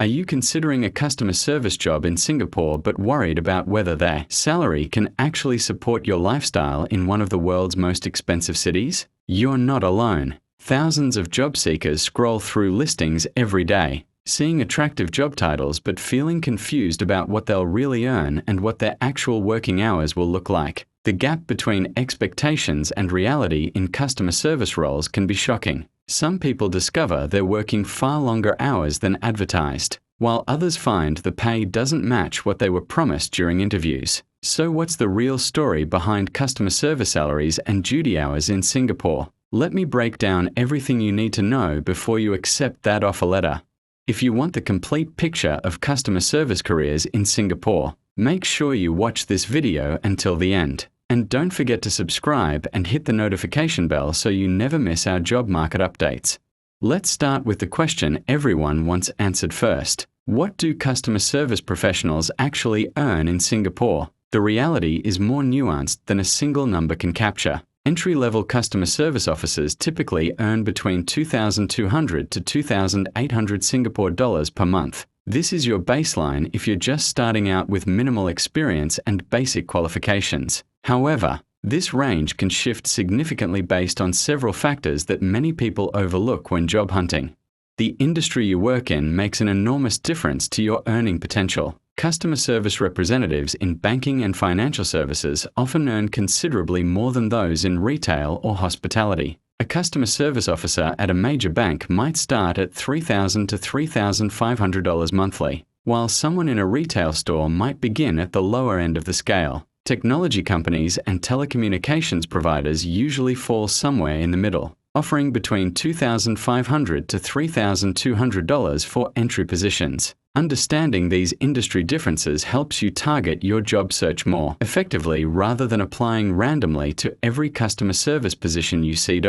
Are you considering a customer service job in Singapore but worried about whether their salary can actually support your lifestyle in one of the world's most expensive cities? You're not alone. Thousands of job seekers scroll through listings every day, seeing attractive job titles but feeling confused about what they'll really earn and what their actual working hours will look like. The gap between expectations and reality in customer service roles can be shocking. Some people discover they're working far longer hours than advertised, while others find the pay doesn't match what they were promised during interviews. So what's the real story behind customer service salaries and duty hours in Singapore? Let me break down everything you need to know before you accept that offer letter. If you want the complete picture of customer service careers in Singapore, make sure you watch this video until the end. And don't forget to subscribe and hit the notification bell so you never miss our job market updates. Let's start with the question everyone wants answered first. What do customer service professionals actually earn in Singapore? The reality is more nuanced than a single number can capture. Entry-level customer service officers typically earn between 2,200 to 2,800 Singapore dollars per month. This is your baseline if you're just starting out with minimal experience and basic qualifications. However, this range can shift significantly based on several factors that many people overlook when job hunting. The industry you work in makes an enormous difference to your earning potential. Customer service representatives in banking and financial services often earn considerably more than those in retail or hospitality. A customer service officer at a major bank might start at $3,000 to $3,500 monthly, while someone in a retail store might begin at the lower end of the scale. Technology companies and telecommunications providers usually fall somewhere in the middle, offering between $2,500 to $3,200 for entry positions. Understanding these industry differences helps you target your job search more effectively rather than applying randomly to every customer service position you see.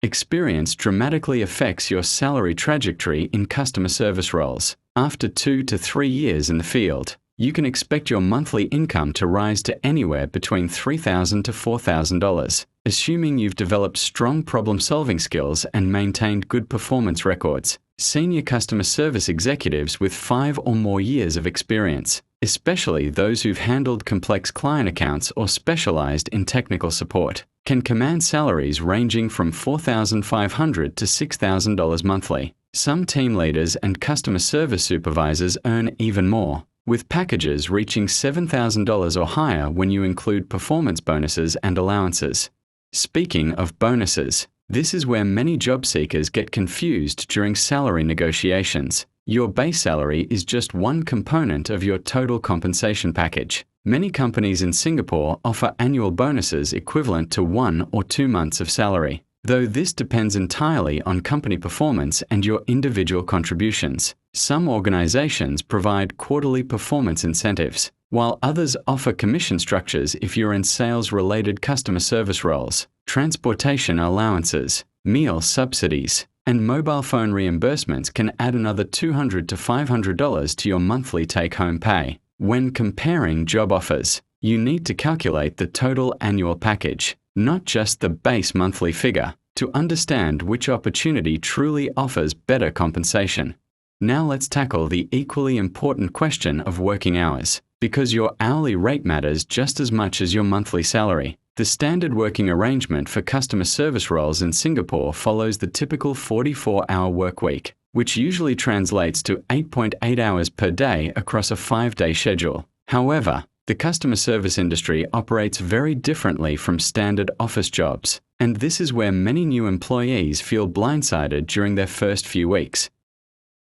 Experience dramatically affects your salary trajectory in customer service roles. After 2 to 3 years in the field, you can expect your monthly income to rise to anywhere between $3,000 to $4,000, assuming you've developed strong problem-solving skills and maintained good performance records. Senior customer service executives with 5 or more years of experience, especially those who've handled complex client accounts or specialized in technical support, can command salaries ranging from $4,500 to $6,000 monthly. Some team leaders and customer service supervisors earn even more, with packages reaching $7,000 or higher when you include performance bonuses and allowances. Speaking of bonuses, this is where many job seekers get confused during salary negotiations. Your base salary is just one component of your total compensation package. Many companies in Singapore offer annual bonuses equivalent to 1 or 2 months of salary, though this depends entirely on company performance and your individual contributions. Some organizations provide quarterly performance incentives, while others offer commission structures if you're in sales-related customer service roles. Transportation allowances, meal subsidies, and mobile phone reimbursements can add another $200 to $500 to your monthly take-home pay. When comparing job offers, you need to calculate the total annual package, not just the base monthly figure, to understand which opportunity truly offers better compensation. Now let's tackle the equally important question of working hours. Because your hourly rate matters just as much as your monthly salary. The standard working arrangement for customer service roles in Singapore follows the typical 44-hour work week, which usually translates to 8.8 hours per day across a 5-day schedule. However, the customer service industry operates very differently from standard office jobs, and this is where many new employees feel blindsided during their first few weeks.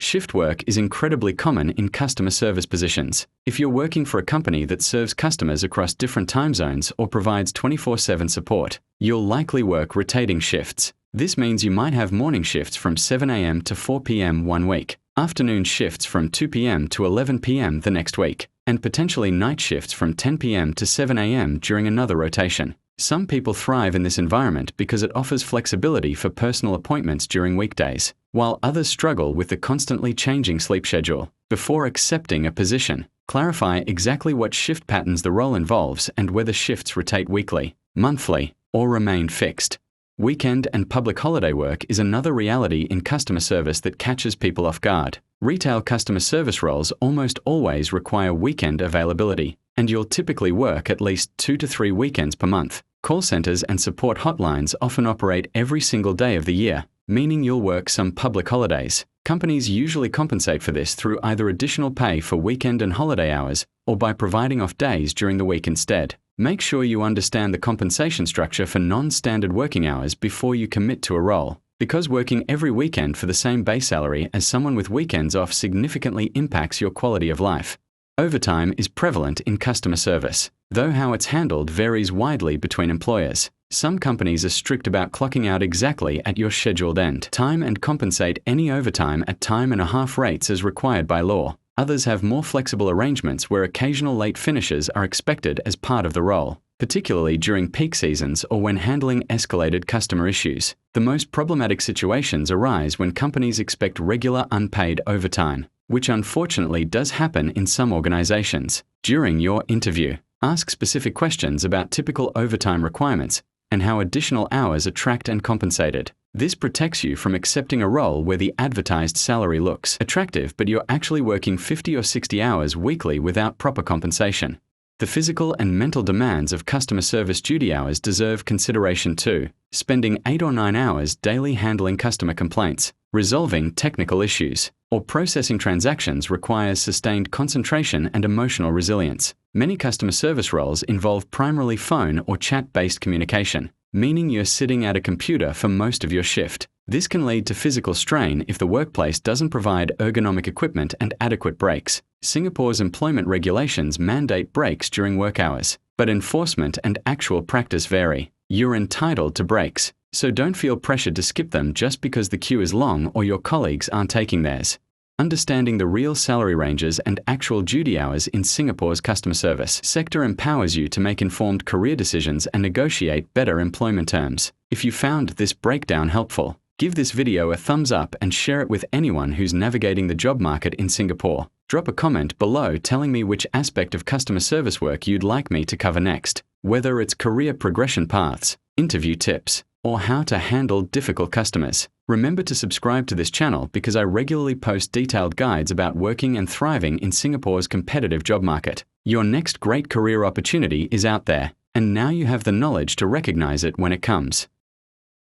Shift work is incredibly common in customer service positions. If you're working for a company that serves customers across different time zones or provides 24/7 support, you'll likely work rotating shifts. This means you might have morning shifts from 7 a.m. to 4 p.m. one week, afternoon shifts from 2 p.m. to 11 p.m. the next week, and potentially night shifts from 10 p.m. to 7 a.m. during another rotation. Some people thrive in this environment because it offers flexibility for personal appointments during weekdays, while others struggle with the constantly changing sleep schedule. Before accepting a position, clarify exactly what shift patterns the role involves and whether shifts rotate weekly, monthly, or remain fixed. Weekend and public holiday work is another reality in customer service that catches people off guard. Retail customer service roles almost always require weekend availability, and you'll typically work at least 2 to 3 weekends per month. Call centers and support hotlines often operate every single day of the year, meaning you'll work some public holidays. Companies usually compensate for this through either additional pay for weekend and holiday hours or by providing off days during the week instead. Make sure you understand the compensation structure for non-standard working hours before you commit to a role, because working every weekend for the same base salary as someone with weekends off significantly impacts your quality of life. Overtime is prevalent in customer service, though how it's handled varies widely between employers. Some companies are strict about clocking out exactly at your scheduled end time and compensate any overtime at time-and-a-half rates as required by law. Others have more flexible arrangements where occasional late finishes are expected as part of the role, particularly during peak seasons or when handling escalated customer issues. The most problematic situations arise when companies expect regular unpaid overtime, which unfortunately does happen in some organizations. During your interview, ask specific questions about typical overtime requirements and how additional hours are tracked and compensated. This protects you from accepting a role where the advertised salary looks attractive but you're actually working 50 or 60 hours weekly without proper compensation. The physical and mental demands of customer service duty hours deserve consideration too. Spending 8 or 9 hours daily handling customer complaints, resolving technical issues, or processing transactions requires sustained concentration and emotional resilience. Many customer service roles involve primarily phone or chat-based communication, meaning you're sitting at a computer for most of your shift. This can lead to physical strain if the workplace doesn't provide ergonomic equipment and adequate breaks. Singapore's employment regulations mandate breaks during work hours, but enforcement and actual practice vary. You're entitled to breaks, so don't feel pressured to skip them just because the queue is long or your colleagues aren't taking theirs. Understanding the real salary ranges and actual duty hours in Singapore's customer service sector empowers you to make informed career decisions and negotiate better employment terms. If you found this breakdown helpful, give this video a thumbs up and share it with anyone who's navigating the job market in Singapore. Drop a comment below telling me which aspect of customer service work you'd like me to cover next, whether it's career progression paths, interview tips, or how to handle difficult customers. Remember to subscribe to this channel because I regularly post detailed guides about working and thriving in Singapore's competitive job market. Your next great career opportunity is out there, and now you have the knowledge to recognize it when it comes.